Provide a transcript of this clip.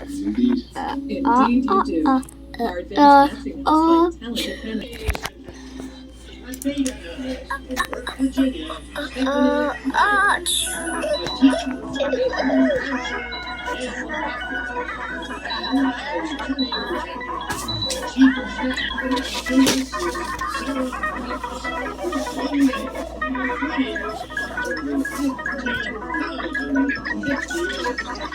Indeed you do. Our advanced mapping helps find talent